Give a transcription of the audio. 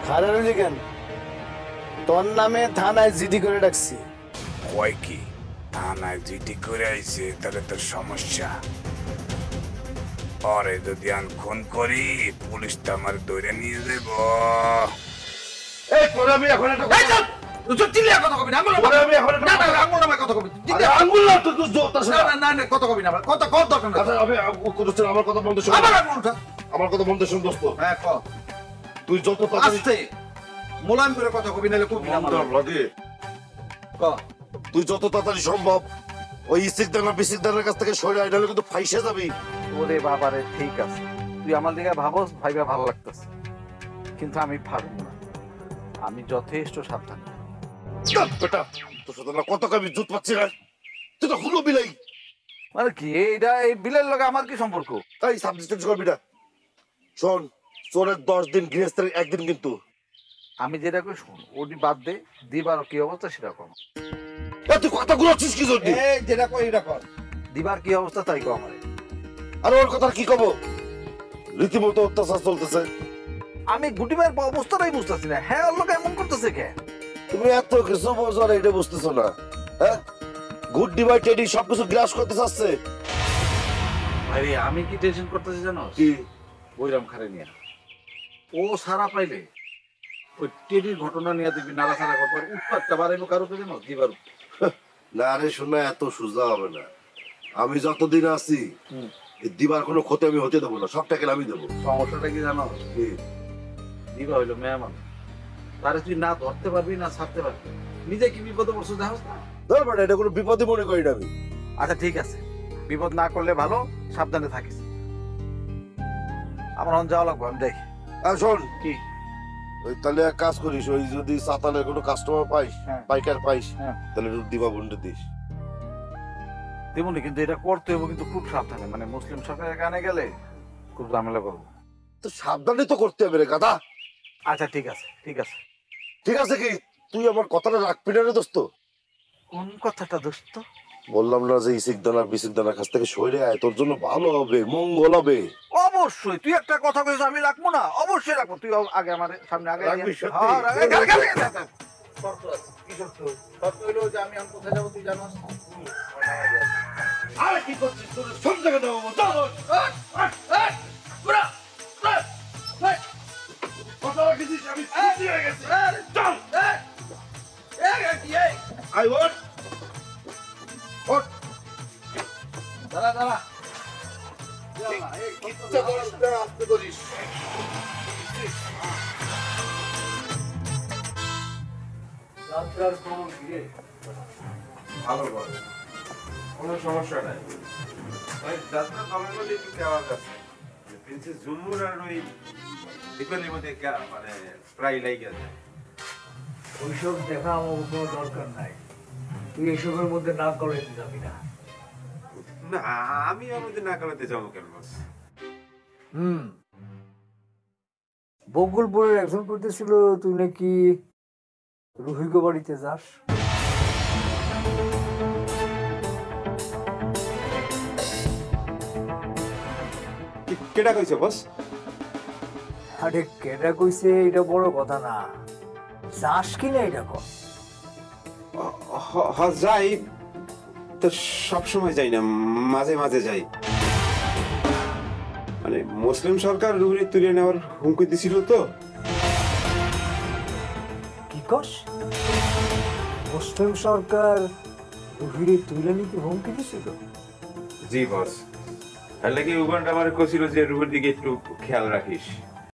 খারাপ হয়েছে কেন? তোর নামে থানায় জিডি করে ডাকছি। কয় কি থানায় জিডি করে আইছে তাহলে তোর সমস্যা। পরে যদি আমি খুন করি পুলিশ তো আমার ধরে নিয়ে যাব। এই তোরা আমি এখন একটা তুই চিল্লিয়া কথা কবি না, আঙ্গুল তোরা আমি এখন না না আঙ্গুল নামা কথা কবি, আঙ্গুল না তো জোতা না না না কথা কবি না, কথা কত দরকার না। আচ্ছা আমি আমার কথা বলতে শুন, আবার আঙ্গুলটা আমার কথা বলতে শুন দোস্ত। হ্যাঁ ক তুই যত তাড়াতাড়ি আস্তে মোলায়েম করে কথা কবি, নাহলে কবি না লাগে ক। তুই যত তাড়াতাড়ি সম্ভব ওই ইসিকদানা বিসিকদানের কাছ থেকে সরে আইডালে কিন্তু ফাইসে যাবি। ওরে বাবারে ঠিক আছে, তুই আমার দিকে ভাবস, ভাইবা ভালো লাগতেছে, কিন্তু আমি পারব না, আমি যথেষ্ট সাবধান। বেটা তোর সাথে না কত কবি জুত পাচ্ছি না, তুই তো হুলো বিলাই। মানে কি এইটা, এই বিলের লগে আমার কি সম্পর্ক? তাই সাবজেক্ট চেঞ্জ করবি না। শোন, চোরের 10 দিন গৃহস্থের 1 দিন কিন্তু। আমি যেটা কই শুন, ওটি বাদ দে, দিবার কি অবস্থা সেটা কর। তুই কথাগুলো আছিস কি জন্য? এই যেটা কই এটা কর, দিবার কি অবস্থা তাই কো আমারে। আর ওর কথা কি কব? রীতিমতো অত্যাচার চলতেছে। আমি গুটিবার অবস্থাটাই বুঝতেছি না, হ্যাঁ ওর লোক এমন করতেছে কে? তুমি এত কিছু বোঝো না, এটা বুঝতেছো না? হ্যাঁ, গুড ডিভাইড টেডি সবকিছু গ্রাস করতে চাচ্ছে। আরে আমি কি টেনশন করতেছি জানো? কি ওইরাম খারে নিয়ে ও সারা পাইলে ওই টেডির ঘটনা নিয়ে দেখবি নাড়াচাড়া করবার উৎপাতটা বাড়াইবো কারো তো জানো দিবার। না রে শোনা, এত সোজা হবে না। আমি যতদিন আছি এই দিবার কোনো ক্ষতি আমি হতে দেবো না, সব টাকা আমি দেবো। সমস্যাটা কি জানো? দিবা হইলো মেহমান, তারে তুই না ধরতে পারবি না ছাড়তে পারবি, নিজে কি বিপদে পড়ছো দেখোস না। ধর বেটা, এটা কোনো বিপদই মনে করি না আমি। আচ্ছা ঠিক আছে, বিপদ না করলে ভালো, সাবধানে থাকিস। আমার অন যাওয়া লাগবে, আমি দেখি। আর শোন, কি ওই তাহলে এক কাজ করিস, ওই যদি সাতালের কোনো কাস্টমার পাইস, হ্যাঁ। পাইকার পাইস, হ্যাঁ। তাহলে একটু দিবা বন্ডে দিস। তেমনি কিন্তু এটা করতে হবে, কিন্তু খুব সাবধানে, মানে মুসলিম সরকারের কানে গেলে খুব ঝামেলা করবো। তো সাবধানে তো করতে হবে রে গাদা। আচ্ছা ঠিক আছে ঠিক আছে। ঠিক আছে কি তুই আমার কথাটা রাখবি না রে দোস্ত? কোন কথাটা দোস্ত? বললাম না যে ইসিকদানা বিসিকদানার কাছ থেকে সরে আয়, তোর জন্য ভালো হবে, মঙ্গল হবে। অবশ্যই তুই একটা কথা কইছ, আমি রাখবো না? অবশ্যই রাখবো, তুই আগে আমার সামনে আগে রাখবি সত্যি? হ্যাঁ, শর্ত আছে। কি শর্ত? শর্ত হইলো যে আমি কোথায় যাবো তুই জানোস না। আরে কি করছিস তোর? সব জায়গায় দেবো চল। কথা রাখিস, আমি খুশি হয়ে গেছি। চল আই ওঠ ওঠ। দাঁড়া দাঁড়া, ইচ্ছা করিস না, আস্তে করিস। যাত্রার খবর দিয়ে ভালো বল, কোনো সমস্যা নাই। ওই যাত্রা দলের মধ্যে একটু আওয়াজ আছে, প্রিন্সেস জুন্নুর আর ওই দীপালির মধ্যে মানে প্রায় লেগে যায়। ওইসব দেখা আমার কোনো দরকার নাই, তুই এসবের মধ্যে না করে যাবি না। না আমি ওর মধ্যে না করাতে যাবো কেন বস? বকুলপুরের একজন করতেছিল তুই নাকি রুহিগো বাড়িতে যাস। কেটা কইছে বস? আরে কেটা কইছে এটা বড় কথা না, যাস কিনা এটা কর। যাই তো, সব সময় যাই না, মাঝে মাঝে যাই। মানে মুসলিম সরকার রুহুরি তুলে নেওয়ার হুমকি দিছিল তো। কি কস? মুসলিম সরকার রুহিরে তুলে নিতে হুমকি দিছিল? জি বস, তাহলে কি উগান্ডা আমার কছিল যে রুহুর দিকে একটু খেয়াল রাখিস।